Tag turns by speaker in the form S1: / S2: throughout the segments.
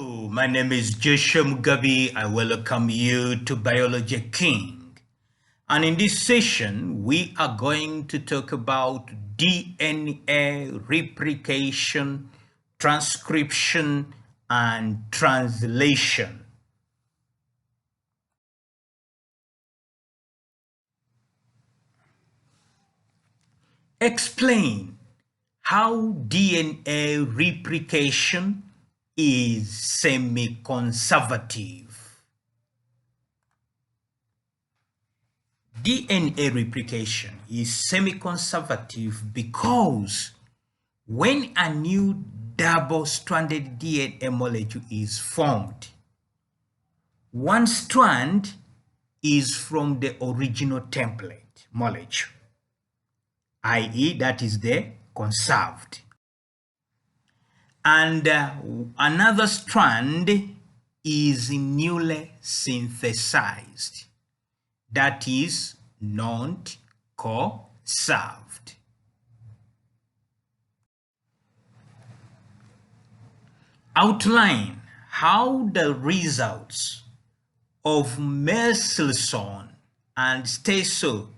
S1: My name is Joshua Mugabi. I welcome you to Biology King. And in this session, we are going to talk about DNA replication, transcription, and translation. Explain how DNA replication is semi-conservative. DNA replication is semi-conservative because when a new double-stranded DNA molecule is formed, one strand is from the original template molecule, i.e., that is the conserved. And another strand is newly synthesized, that is not conserved. Outline how the results of Meselson and Stahl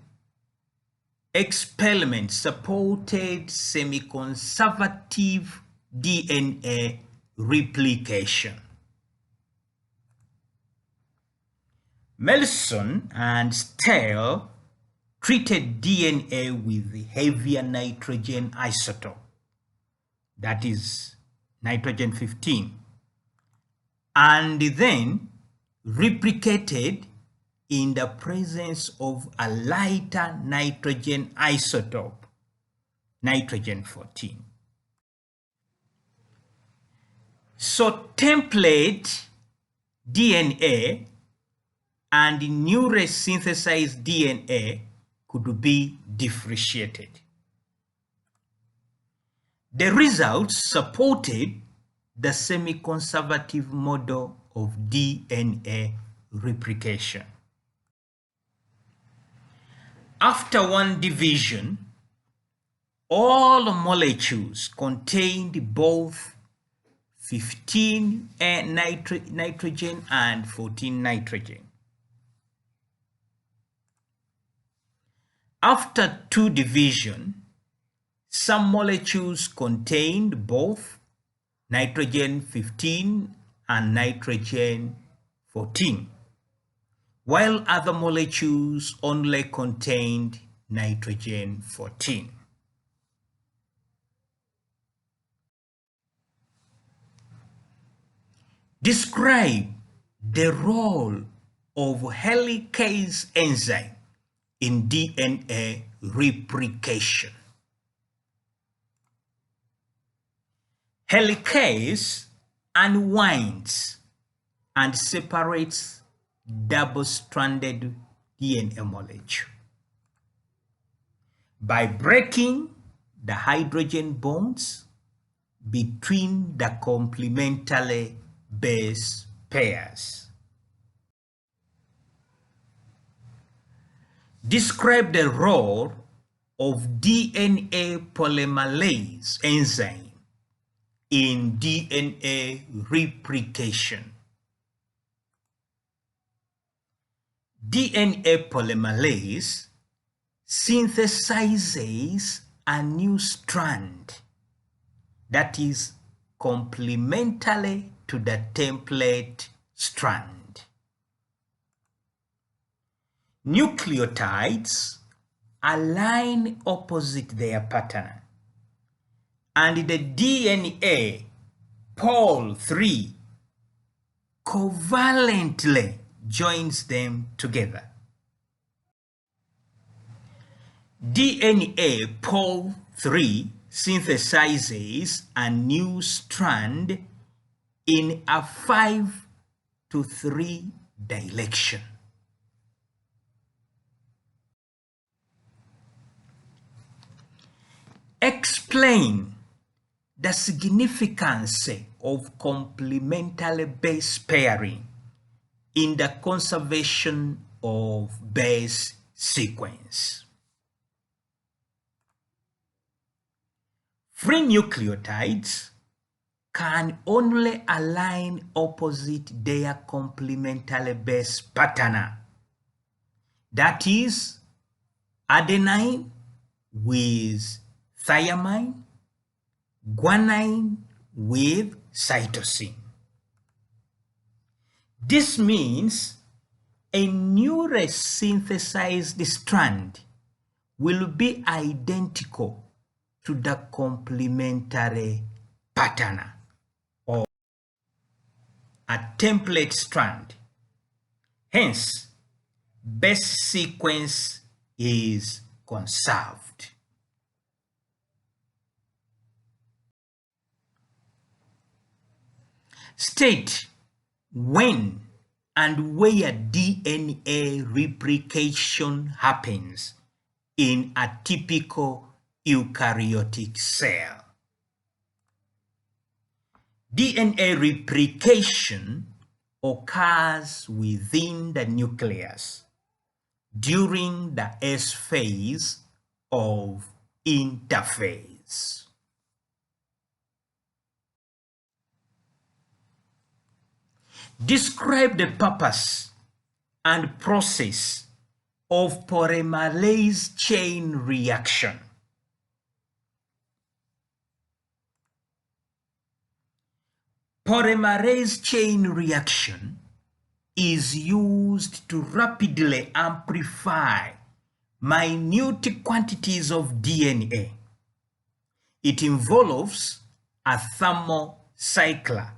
S1: experiments supported semi-conservative DNA replication. Meselson and Stahl treated DNA with heavier nitrogen isotope, that is nitrogen 15, and then replicated in the presence of a lighter nitrogen isotope, nitrogen 14. So template DNA and newly synthesized DNA could be differentiated. The results supported the semi-conservative model of DNA replication. After one division, all molecules contained both 15 nitrogen and 14 nitrogen. After two division, some molecules contained both nitrogen 15 and nitrogen 14, while other molecules only contained nitrogen 14. Describe the role of helicase enzyme in DNA replication. Helicase unwinds and separates double-stranded DNA molecule by breaking the hydrogen bonds between the complementary base pairs. Describe the role of DNA polymeralase enzyme in DNA replication. DNA polymeralase synthesizes a new strand that is complementary to the template strand. Nucleotides align opposite their pattern, and the DNA pole 3 covalently joins them together. DNA pole 3 synthesizes a new strand in a 5-to-3 direction. Explain the significance of complementary base pairing in the conservation of base sequence. Free nucleotides can only align opposite their complementary base pattern. That is, adenine with thymine, guanine with cytosine. This means a new resynthesized strand will be identical to the complementary pattern or a template strand. Hence, base sequence is conserved. State when and where DNA replication happens in a typical eukaryotic cell. DNA replication occurs within the nucleus during the S phase of interphase. Describe the purpose and process of polymerase chain reaction. Polymerase chain reaction is used to rapidly amplify minute quantities of DNA. It involves a thermocycler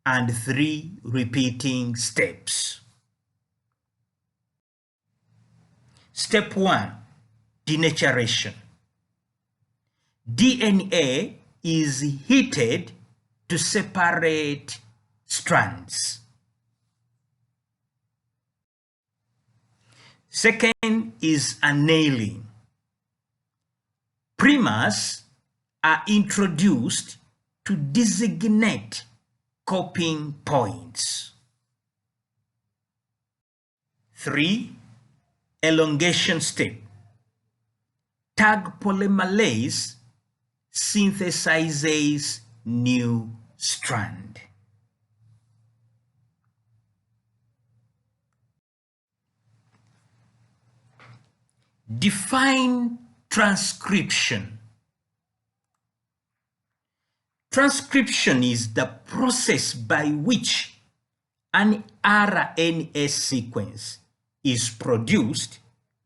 S1: and 3 repeating steps. Step 1. Denaturation. DNA is heated to separate strands. Second is annealing. Primers are introduced to designate copying points. 3. Elongation step. Tag polymerase synthesizes new strand. Define transcription. Transcription is the process by which an RNA sequence is produced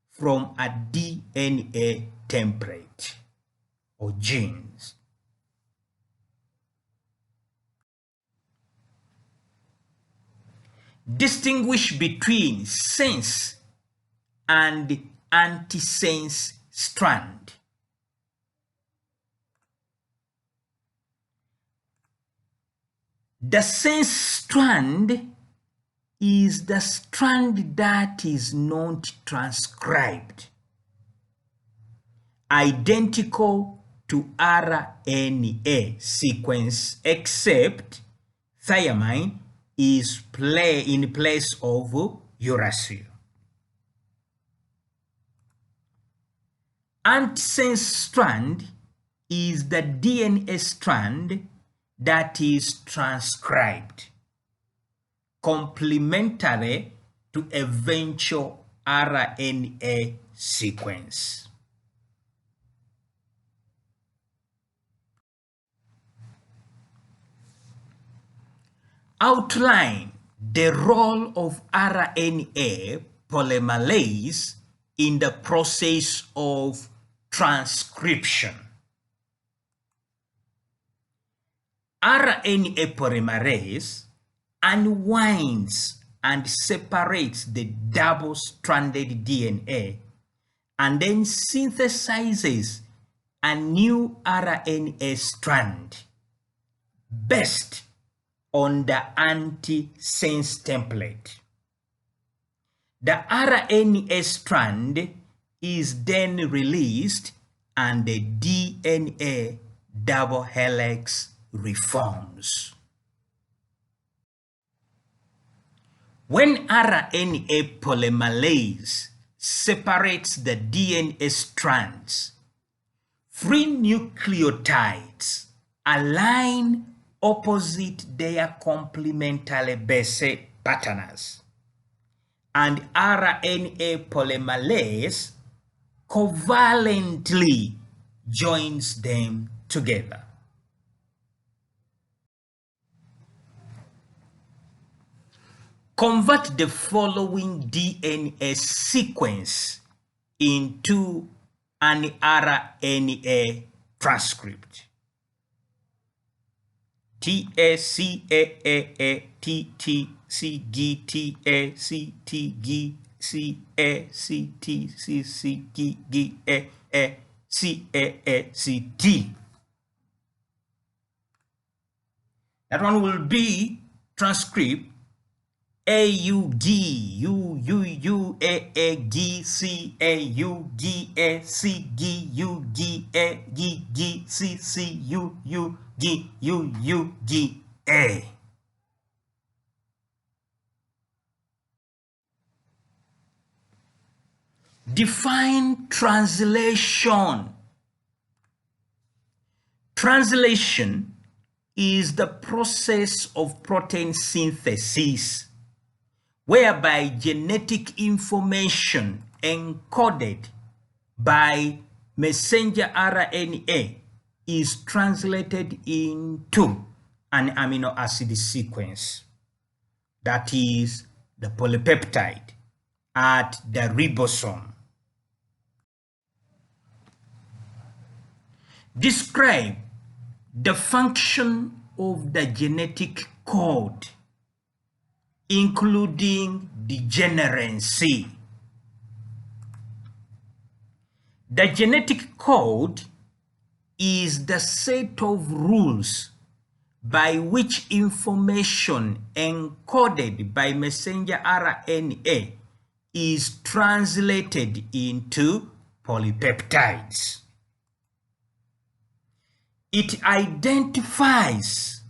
S1: from a DNA template or genes. Distinguish between sense and antisense strand. The sense strand is the strand that is not transcribed, identical to RNA sequence, except thymine is in place of uracil. Antisense strand is the DNA strand that is transcribed, complementary to eventual RNA sequence. Outline the role of RNA polymerase in the process of transcription. RNA polymerase unwinds and separates the double-stranded DNA and then synthesizes a new RNA strand based on the antisense template. The RNA strand is then released and the DNA double helix reforms. When RNA polymerase separates the DNA strands, free nucleotides align opposite their complementary base partners, and RNA polymerase covalently joins them together. Convert the following DNA sequence into an RNA transcript. TACAATTCGTACGACACT. That one will be transcript AUDUUAAGCAUGAGGCCUUGUGA. Define translation. Translation is the process of protein synthesis whereby genetic information encoded by messenger RNA is translated into an amino acid sequence, that is the polypeptide, at the ribosome. Describe the function of the genetic code, including degeneracy. The genetic code is the set of rules by which information encoded by messenger RNA is translated into polypeptides. It identifies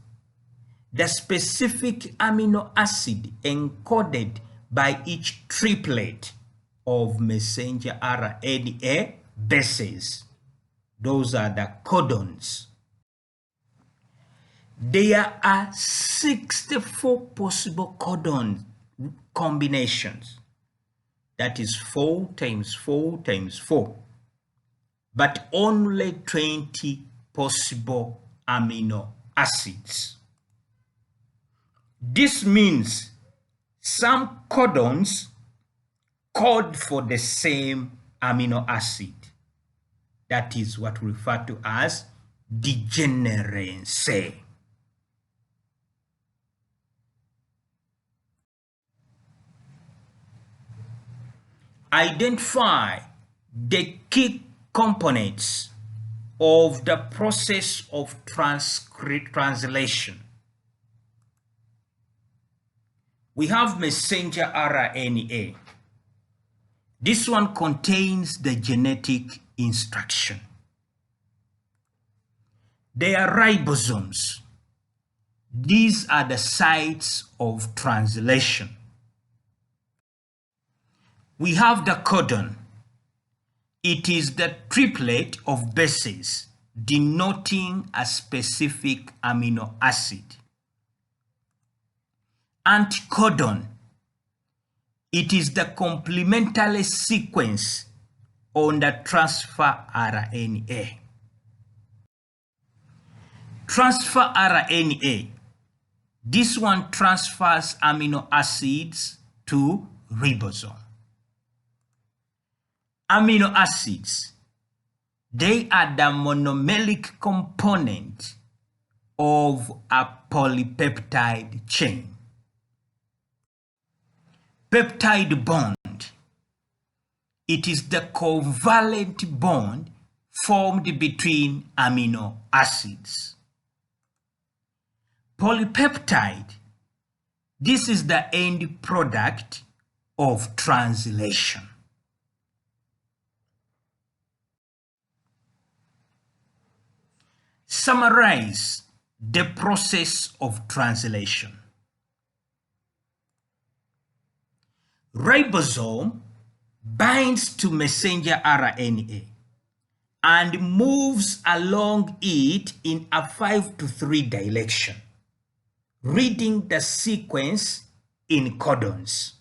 S1: the specific amino acid encoded by each triplet of messenger RNA bases. Those are the codons. There are 64 possible codon combinations. That is 4 times 4 times 4. But only 20 possible amino acids. This means some codons code for the same amino acid. That is what we refer to as degeneracy. Identify the key components of the process of translation. We have messenger RNA. This one contains the genetic instruction. They are ribosomes. These are the sites of translation. We have the codon. It is the triplet of bases denoting a specific amino acid. Anticodon. It is the complementary sequence on the transfer RNA. Transfer RNA. This one transfers amino acids to ribosome. Amino acids, they are the monomeric component of a polypeptide chain. Peptide bond, it is the covalent bond formed between amino acids. Polypeptide, this is the end product of translation. Summarize the process of translation. Ribosome binds to messenger RNA and moves along it in a 5 to 3 direction. reading the sequence in codons.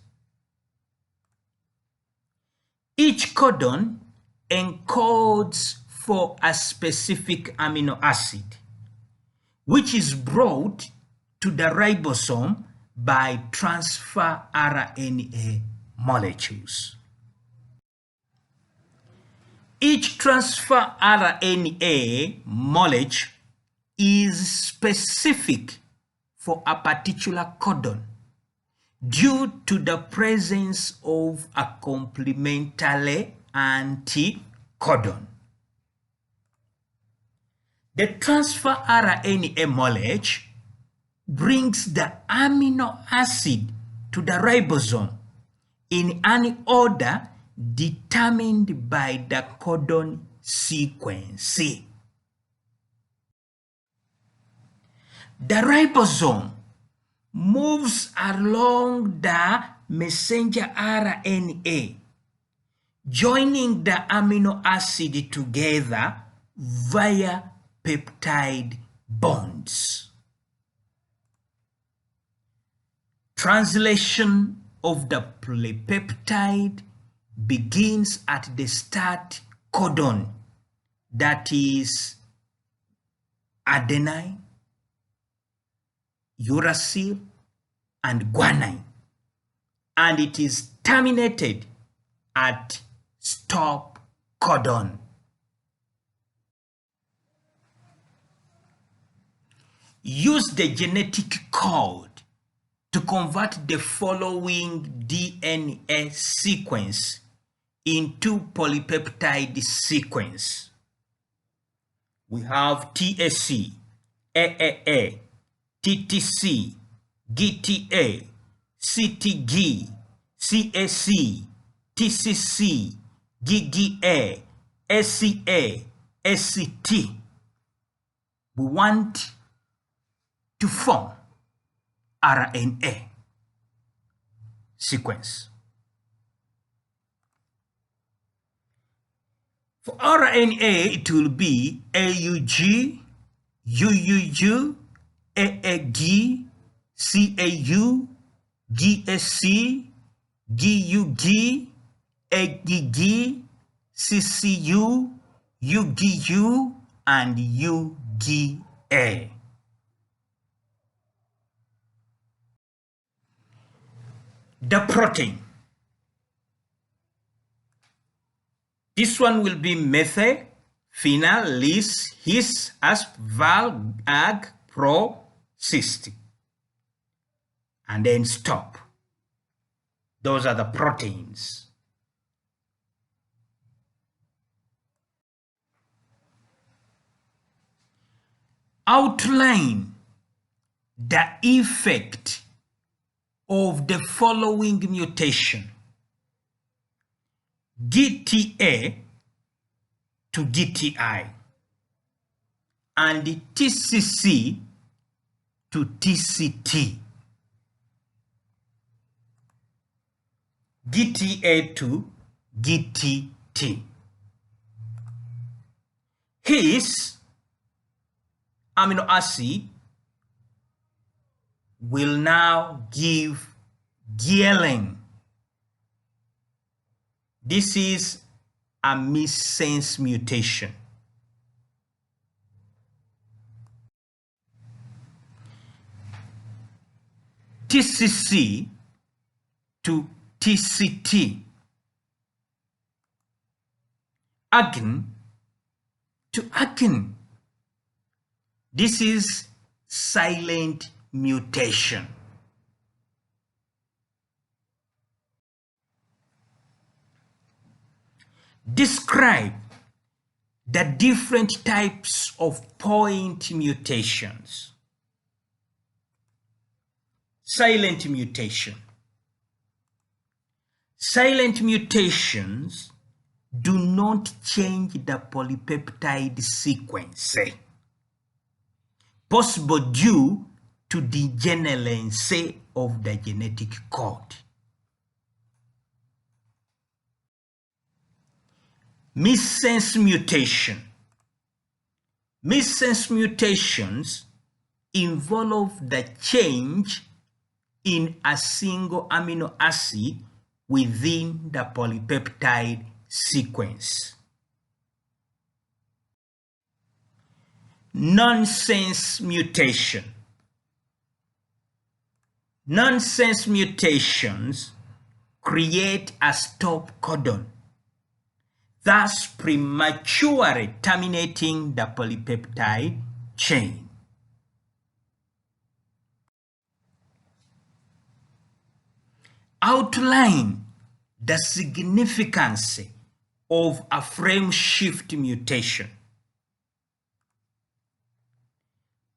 S1: Each codon encodes for a specific amino acid, which is brought to the ribosome by transfer RNA molecules. Each transfer RNA molecule is specific for a particular codon due to the presence of a complementary anticodon. The transfer RNA molecule brings the amino acid to the ribosome in an order determined by the codon sequence. The ribosome moves along the messenger RNA, joining the amino acid together via peptide bonds. Translation of the polypeptide begins at the start codon, that is adenine, uracil, and guanine, and it is terminated at stop codon. Use the genetic code to convert the following DNA sequence into polypeptide sequence. We have TSC, AAA, TTC, GTA, CTG, CAC, TCC, GGA, SCA, SCT. We want to form RNA sequence. For RNA, it will be AUG, UUU, AAG, CAU, GSC, GUG, AGG, CCU, UGU, and UGA. The protein. This one will be methyl, phenyl, lys, his, asp, val, ag, pro, cyst. And then stop. Those are the proteins. Outline the effect of the following mutation: GTA to GTI and TCC to TCT. GTA to GTT. His amino acid will now give ghirelin. This is a missense mutation. TCC to TCT. Agin to agin. This is silent mutation. Describe the different types of point mutations. Silent mutation. Silent mutations do not change the polypeptide sequence, possible due to degenerance of the genetic code. Missense mutation. Missense mutations involve the change in a single amino acid within the polypeptide sequence. Nonsense mutation. Nonsense mutations create a stop codon, thus prematurely terminating the polypeptide chain. Outline the significance of a frame shift mutation.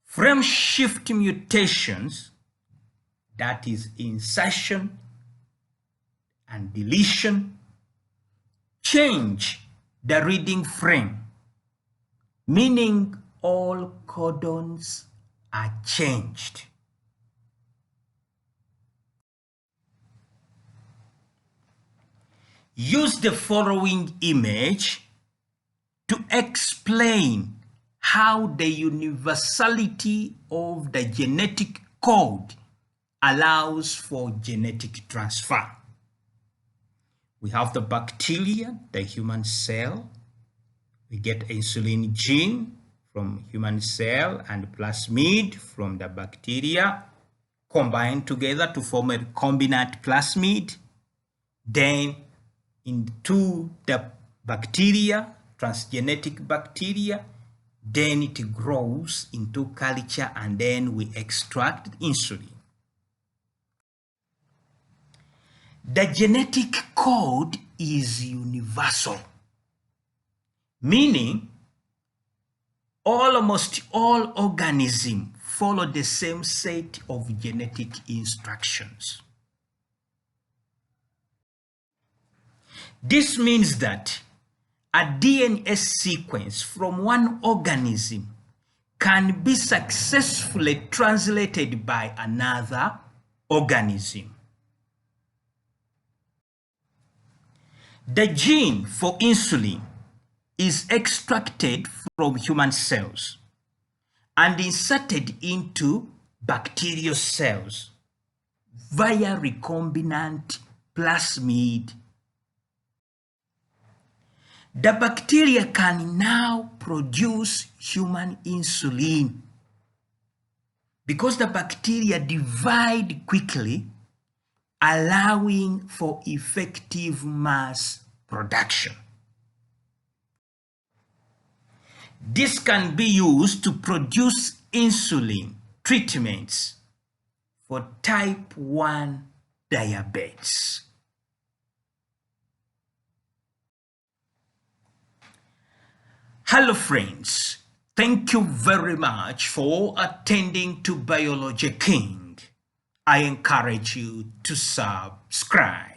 S1: Frame shift mutations, that is insertion and deletion, change the reading frame, meaning all codons are changed. Use the following image to explain how the universality of the genetic code allows for genetic transfer. We have the bacteria, the human cell. We get insulin gene from human cell and plasmid from the bacteria combined together to form a recombinant plasmid. Then into the bacteria, transgenic bacteria, then it grows into culture and then we extract insulin. The genetic code is universal, meaning almost all organisms follow the same set of genetic instructions. This means that a DNA sequence from one organism can be successfully translated by another organism. The gene for insulin is extracted from human cells and inserted into bacterial cells via recombinant plasmid. The bacteria can now produce human insulin because the bacteria divide quickly, allowing for effective mass production. This can be used to produce insulin treatments for type 1 diabetes. Hello friends, thank you very much for attending to Biology King. I encourage you to subscribe.